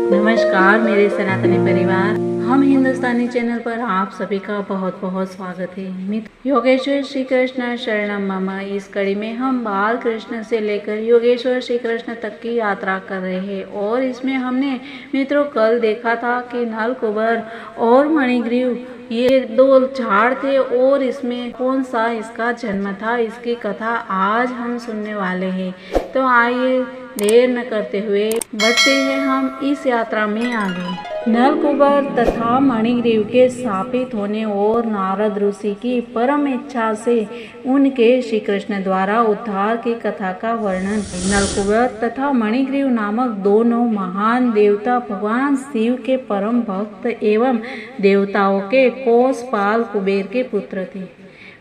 नमस्कार मेरे सनातनी परिवार, हम हिंदुस्तानी चैनल पर आप सभी का बहुत बहुत स्वागत है। योगेश्वर श्री कृष्ण शरणम मम इस कड़ी में हम बाल कृष्ण से लेकर योगेश्वर श्री कृष्ण तक की यात्रा कर रहे हैं। और इसमें हमने मित्रों कल देखा था कि नलकुबर और मणिग्रीव ये दो झाड़ थे और इसमें कौन सा इसका जन्म था, इसकी कथा आज हम सुनने वाले हैं। तो आइए देर न करते हुए बढ़ते हैं हम इस यात्रा में आगे। नलकुबर तथा मणिग्रीव के स्थापित होने और नारद ऋषि की परम इच्छा से उनके श्री कृष्ण द्वारा उद्धार की कथा का वर्णन। नलकुबर तथा मणिग्रीव नामक दोनों महान देवता भगवान शिव के परम भक्त एवं देवताओं के कोषपाल कुबेर के पुत्र थे।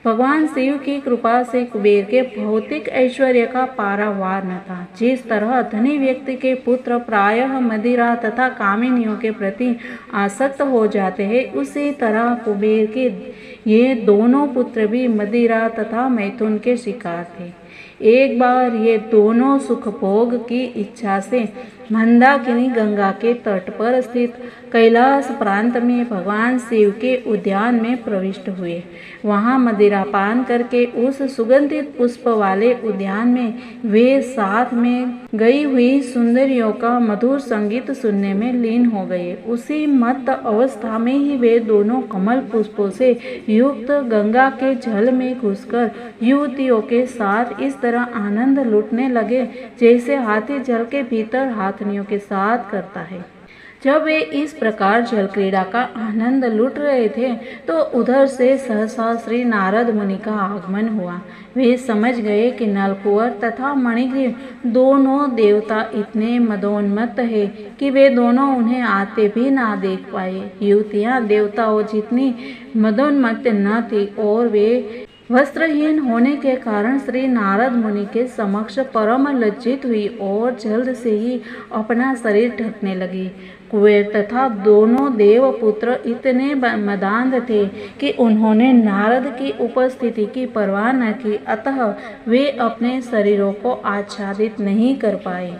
भगवान शिव की कृपा से कुबेर के भौतिक ऐश्वर्य का पारावार न था। जिस तरह धनी व्यक्ति के पुत्र प्रायः मदिरा तथा कामिनियों के प्रति आसक्त हो जाते हैं, उसी तरह कुबेर के ये दोनों पुत्र भी मदिरा तथा मैथुन के शिकार थे। एक बार ये दोनों सुखभोग की इच्छा से मंदाकिनी गंगा के तट पर स्थित कैलाश प्रांत में भगवान शिव के उद्यान में प्रविष्ट हुए। वहां मदिरा पान करके उस सुगंधित पुष्प वाले उद्यान में वे साथ में गई हुई सुंदरियों का मधुर संगीत सुनने में लीन हो गए। उसी मत्त अवस्था में ही वे दोनों कमल पुष्पों से युक्त गंगा के जल में घुसकर युवतियों के साथ इस तरह आनंद लूटने लगे जैसे हाथी जल के भीतर हाथनियों के साथ करता है। जब वे इस प्रकार जल क्रीड़ा का आनंद लूट रहे थे तो उधर से सहसा श्री नारद मुनि का आगमन हुआ। वे समझ गए कि नलकुबर तथा मणिग्रीव दोनों देवता इतने मदोन्मत्त है कि वे दोनों उन्हें आते भी ना देख पाए। युवतियां देवताओं जितनी मदोन्मत्त न थी और वे वस्त्रहीन होने के कारण श्री नारद मुनि के समक्ष परम लज्जित हुई और जल्द से ही अपना शरीर ढकने लगी। कुबेर तथा दोनों देवपुत्र इतने मदान्ध थे कि उन्होंने नारद की उपस्थिति की परवाह न की, अतः वे अपने शरीरों को आच्छादित नहीं कर पाए।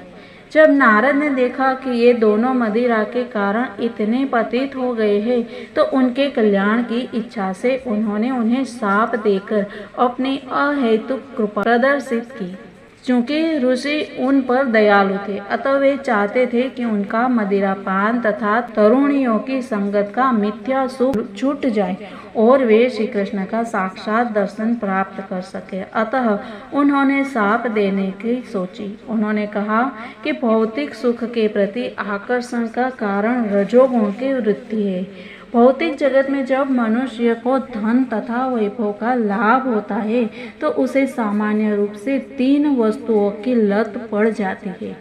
जब नारद ने देखा कि ये दोनों मदिरा के कारण इतने पतित हो गए हैं तो उनके कल्याण की इच्छा से उन्होंने उन्हें शाप देकर अपनी अहेतुक कृपा प्रदर्शित की। चूंकि ऋषि उन पर दयालु थे, अतः वे चाहते थे कि उनका मदिरापान तथा तरुणियों की संगत का मिथ्या सुख छूट जाए और वे श्री कृष्ण का साक्षात दर्शन प्राप्त कर सके। अतः उन्होंने शाप देने की सोची। उन्होंने कहा कि भौतिक सुख के प्रति आकर्षण का कारण रजोगुण की वृत्ति है। भौतिक जगत में जब मनुष्य को धन तथा वैभव का लाभ होता है तो उसे सामान्य रूप से तीन वस्तुओं की लत पड़ जाती है: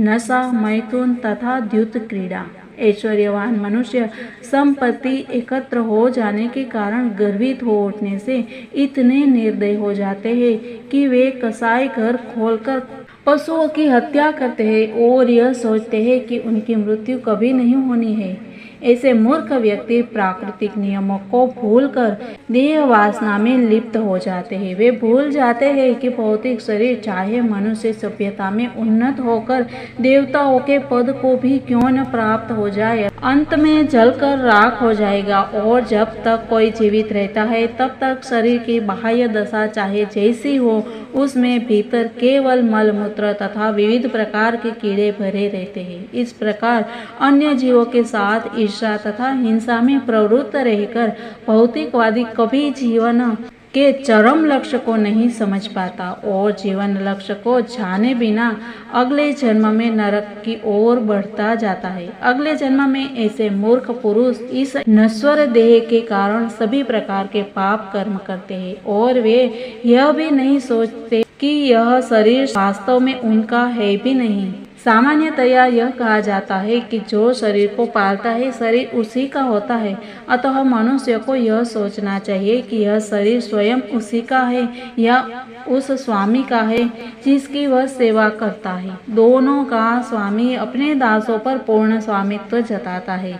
नशा, मैथुन तथा द्यूत क्रीड़ा। ऐश्वर्यवान मनुष्य संपत्ति एकत्र हो जाने के कारण गर्वित हो उठने से इतने निर्दयी हो जाते हैं कि वे कसाई घर खोलकर पशुओं की हत्या करते हैं और यह सोचते हैं कि उनकी मृत्यु कभी नहीं होनी है। ऐसे मूर्ख व्यक्ति प्राकृतिक नियमों को भूलकर देह वासना में लिप्त हो जाते हैं। वे भूल जाते हैं कि भौतिक शरीर चाहे मनुष्य सभ्यता में उन्नत होकर देवताओं के पद को भी क्यों न प्राप्त हो जाए, अंत में जलकर राख हो जाएगा और जब तक कोई जीवित रहता है तब तक शरीर की बाह्य दशा चाहे जैसी हो, उसमें भीतर केवल मलमूत्र तथा विविध प्रकार के कीड़े भरे रहते हैं। इस प्रकार अन्य जीवों के साथ ईर्ष्या तथा हिंसा में प्रवृत्त रहकर भौतिकवादी कभी जीवन के चरम लक्ष्य को नहीं समझ पाता और जीवन लक्ष्य को जाने बिना अगले जन्म में नरक की ओर बढ़ता जाता है। अगले जन्म में ऐसे मूर्ख पुरुष इस नश्वर देह के कारण सभी प्रकार के पाप कर्म करते हैं और वे यह भी नहीं सोचते कि यह शरीर वास्तव में उनका है भी नहीं। सामान्यतया यह कहा जाता है कि जो शरीर को पालता है शरीर उसी का होता है, अतः मनुष्य को यह सोचना चाहिए कि यह शरीर स्वयं उसी का है या उस स्वामी का है जिसकी वह सेवा करता है। दोनों का स्वामी अपने दासों पर पूर्ण स्वामित्व जताता है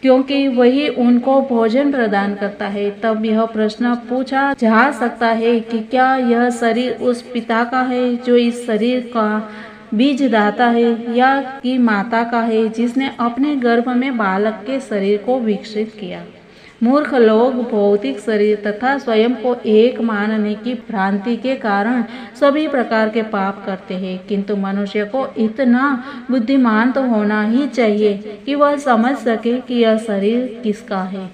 क्योंकि वही उनको भोजन प्रदान करता है। तब यह प्रश्न पूछा जा सकता है कि क्या यह शरीर उस पिता का है जो इस शरीर का बीजदाता है या कि माता का है जिसने अपने गर्भ में बालक के शरीर को विकसित किया। मूर्ख लोग भौतिक शरीर तथा स्वयं को एक मानने की भ्रांति के कारण सभी प्रकार के पाप करते हैं, किंतु मनुष्य को इतना बुद्धिमान तो होना ही चाहिए कि वह समझ सके कि यह शरीर किसका है।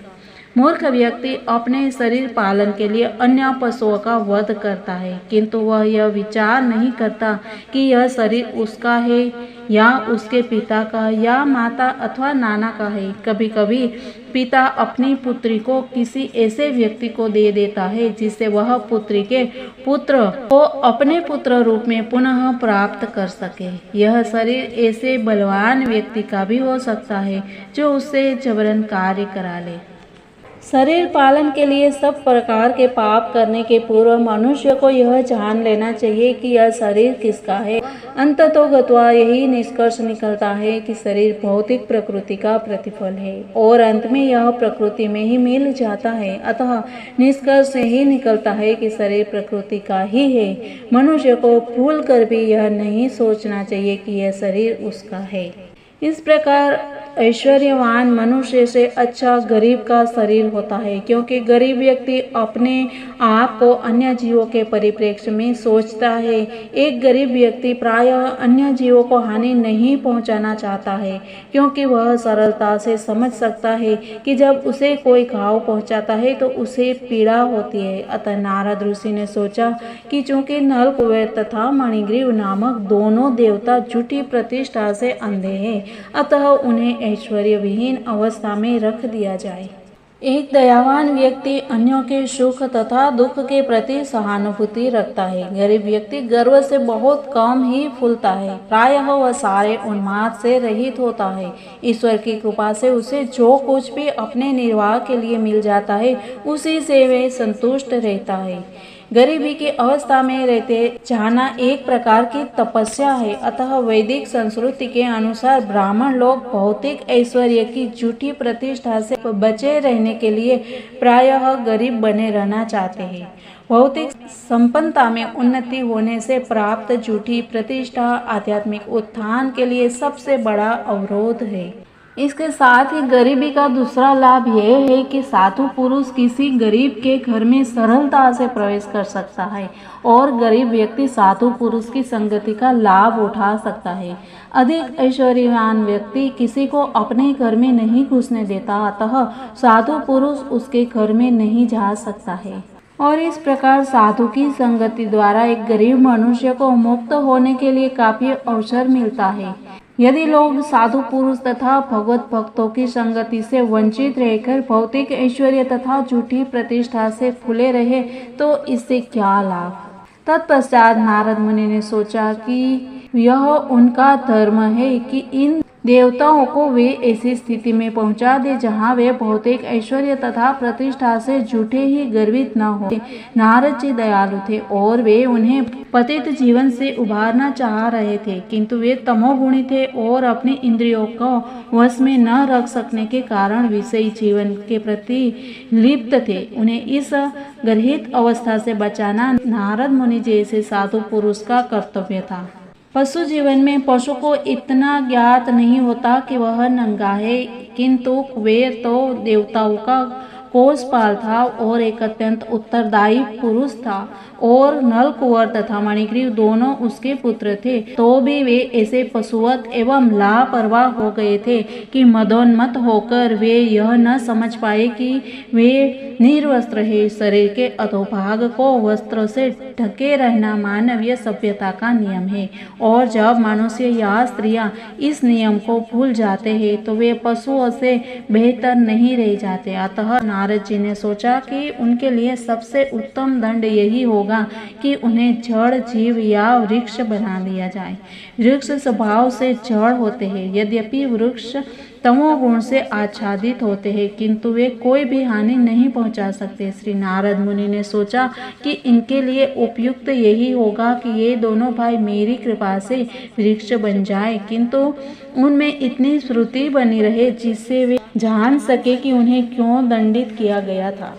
मूर्ख व्यक्ति अपने शरीर पालन के लिए अन्य पशुओं का वध करता है, किंतु वह यह विचार नहीं करता कि यह शरीर उसका है या उसके पिता का या माता अथवा नाना का है। कभी कभी पिता अपनी पुत्री को किसी ऐसे व्यक्ति को दे देता है जिससे वह पुत्री के पुत्र को अपने पुत्र रूप में पुनः प्राप्त कर सके। यह शरीर ऐसे बलवान व्यक्ति का भी हो सकता है जो उससे जबरन कार्य करा ले। शरीर पालन के लिए सब प्रकार के पाप करने के पूर्व मनुष्य को यह जान लेना चाहिए कि यह शरीर किसका है। अंततोगत्वा यही निष्कर्ष निकलता है कि शरीर भौतिक प्रकृति का प्रतिफल है और अंत में यह प्रकृति में ही मिल जाता है। अतः निष्कर्ष यही निकलता है कि शरीर प्रकृति का ही है। मनुष्य को भूल कर भी यह नहीं सोचना चाहिए कि यह शरीर उसका है। इस प्रकार ऐश्वर्यवान मनुष्य से अच्छा गरीब का शरीर होता है, क्योंकि गरीब व्यक्ति अपने आप को अन्य जीवों के परिप्रेक्ष्य में सोचता है। एक गरीब व्यक्ति प्रायः अन्य जीवों को हानि नहीं पहुंचाना चाहता है, क्योंकि वह सरलता से समझ सकता है कि जब उसे कोई घाव पहुंचाता है तो उसे पीड़ा होती है। अतः नारद ऋषि ने सोचा कि चूंकि नल कुबेर तथा मणिग्रीव नामक दोनों देवता झूठी प्रतिष्ठा से अंधे हैं, अतः उन्हें ऐश्वर्य विहीन अवस्था में रख दिया जाए। एक दयावान व्यक्ति अन्यों के सुख तथा दुख के प्रति सहानुभूति रखता है। गरीब व्यक्ति गर्व से बहुत कम ही फूलता है, प्रायः वह सारे उन्माद से रहित होता है। ईश्वर की कृपा से उसे जो कुछ भी अपने निर्वाह के लिए मिल जाता है उसी से वह संतुष्ट रहता है। गरीबी की अवस्था में रहते जाना एक प्रकार की तपस्या है। अतः वैदिक संस्कृति के अनुसार ब्राह्मण लोग भौतिक ऐश्वर्य की झूठी प्रतिष्ठा से बचे रहने के लिए प्रायः गरीब बने रहना चाहते हैं। भौतिक संपन्नता में उन्नति होने से प्राप्त झूठी प्रतिष्ठा आध्यात्मिक उत्थान के लिए सबसे बड़ा अवरोध है। इसके साथ ही गरीबी का दूसरा लाभ यह है कि साधु पुरुष किसी गरीब के घर में सरलता से प्रवेश कर सकता है और गरीब व्यक्ति साधु पुरुष की संगति का लाभ उठा सकता है। अधिक ऐश्वर्यवान व्यक्ति किसी को अपने घर में नहीं घुसने देता, अतः साधु पुरुष उसके घर में नहीं जा सकता है। और इस प्रकार साधु की संगति द्वारा एक गरीब मनुष्य को मुक्त होने के लिए काफी अवसर मिलता है। यदि लोग साधु पुरुष तथा भगवत भक्तों की संगति से वंचित रहकर भौतिक ऐश्वर्य तथा झूठी प्रतिष्ठा से फूले रहे तो इससे क्या लाभ। तत्पश्चात नारद मुनि ने सोचा कि यह उनका धर्म है कि इन देवताओं को वे ऐसी स्थिति में पहुंचा दे जहां वे भौतिक ऐश्वर्य तथा प्रतिष्ठा से झूठे ही गर्वित न हो। नारद जी दयालु थे और वे उन्हें पतित जीवन से उबारना चाह रहे थे, किंतु वे तमोगुणी थे और अपनी इंद्रियों को वश में न रख सकने के कारण विषयी जीवन के प्रति लिप्त थे। उन्हें इस गर्हित अवस्था से बचाना नारद मुनि जैसे साधु पुरुष का कर्तव्य था। पशु जीवन में पशु को इतना ज्ञात नहीं होता कि वह नंगा है, किंतु कुबेर तो देवताओं का कोषपाल था और एक अत्यंत उत्तरदायी पुरुष था और नल कुंवर तथा मणिग्रीव दोनों उसके पुत्र थे। तो भी वे ऐसे पशुवत एवं लापरवाह हो गए थे कि मदोन्मत्त होकर वे यह न समझ पाए कि वे निर्वस्त्र है। शरीर के अधोभाग को वस्त्र से ढके रहना मानवीय सभ्यता का नियम है और जब मनुष्य या स्त्रियां इस नियम को भूल जाते हैं तो वे पशुओं से बेहतर नहीं रह जाते। अतः नारद जी ने सोचा कि उनके लिए सबसे उत्तम दंड यही होगा कि उन्हें जड़ जीव या वृक्ष बना दिया जाए। वृक्ष स्वभाव से जड़ होते हैं, यद्यपि वृक्ष तमोगुण से आच्छादित होते हैं, किंतु वे कोई भी हानि नहीं पहुंचा सकते। श्री नारद मुनि ने सोचा कि इनके लिए उपयुक्त यही होगा कि ये दोनों भाई मेरी कृपा से वृक्ष बन जाए, किंतु उनमें इतनी श्रुति बनी रहे जिससे वे जान सके कि उन्हें क्यों दंडित किया गया था।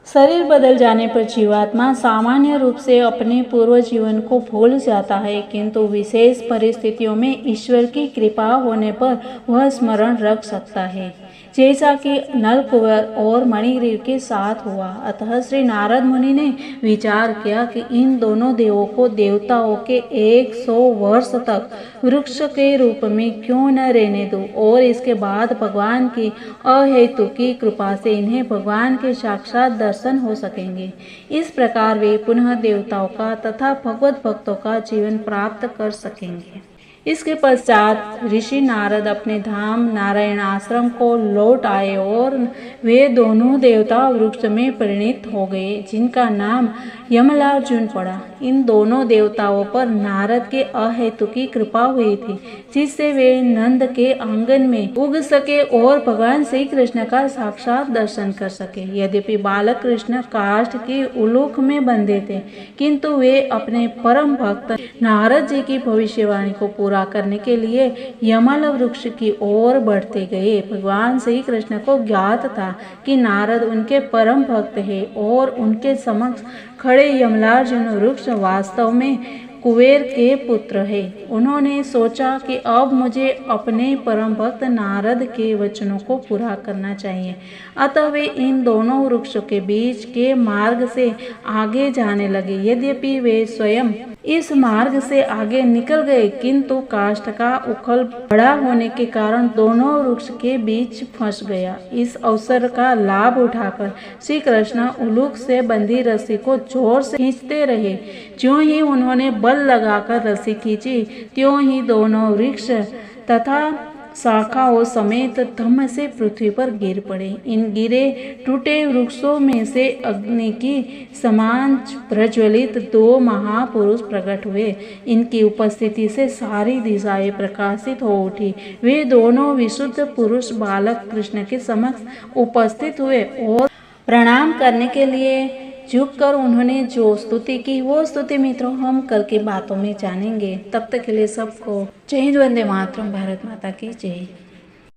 शरीर बदल जाने पर जीवात्मा सामान्य रूप से अपने पूर्व जीवन को भूल जाता है, किंतु विशेष परिस्थितियों में ईश्वर की कृपा होने पर वह स्मरण रख सकता है, जैसा कि नलकुबर और मणिग्रीव के साथ हुआ। अतः श्री नारद मुनि ने विचार किया कि इन दोनों देवों को देवताओं के 100 वर्ष तक वृक्ष के रूप में क्यों न रहने दूं, और इसके बाद भगवान की अहेतुकी कृपा से इन्हें भगवान के साक्षात दर्शन हो सकेंगे। इस प्रकार वे पुनः देवताओं का तथा भगवत भक्तों का जीवन प्राप्त कर सकेंगे। इसके पश्चात ऋषि नारद अपने धाम नारायण आश्रम को लौट आए और वे दोनों देवता वृक्ष में परिणित हो गए, जिनका नाम यमलार्जुन पड़ा। इन दोनों देवताओं पर नारद के अहेतुकी कृपा हुई थी, जिससे वे नंद के आंगन में उग सके और भगवान श्री कृष्ण का साक्षात दर्शन कर सके। यद्यपि बालक कृष्ण काष्ठ की उलूख में बंधे थे, किंतु वे अपने परम भक्त नारद जी की भविष्यवाणी को पूरा करने के लिए यमल वृक्ष की ओर बढ़ते गए। भगवान श्री कृष्ण को ज्ञात था कि नारद उनके परम भक्त हैं और उनके समक्ष खड़े यमलार्जुन वृक्ष वास्तव में कुबेर के पुत्र है। उन्होंने सोचा कि अब मुझे अपने परम भक्त नारद के वचनों को पूरा करना चाहिए। अतः वे इन दोनों वृक्षों के बीच के मार्ग से आगे जाने लगे। यद्यपि वे स्वयं इस मार्ग से आगे निकल गए, किंतु काष्ठ का उखल बड़ा होने के कारण दोनों वृक्ष के बीच फंस गया। इस अवसर का लाभ उठाकर श्री कृष्ण उलूख से बंधी रस्सी को जोर से खींचते रहे। ज्यों ही उन्होंने बल लगाकर रस्सी खींची, त्यों ही दोनों वृक्ष तथा शाखाओं समेत धम्म से पृथ्वी पर गिर पड़े। इन गिरे टूटे वृक्षों में से अग्नि की समान प्रज्वलित 2 महापुरुष प्रकट हुए। इनकी उपस्थिति से सारी दिशाएं प्रकाशित हो उठी। वे दोनों विशुद्ध पुरुष बालक कृष्ण के समक्ष उपस्थित हुए और प्रणाम करने के लिए झुककर उन्होंने जो स्तुति की, वो स्तुति मित्रों हम कल की बातों में जानेंगे। तब तक के लिए सबको जय हिंद, वंदे मातरम, भारत माता की जय।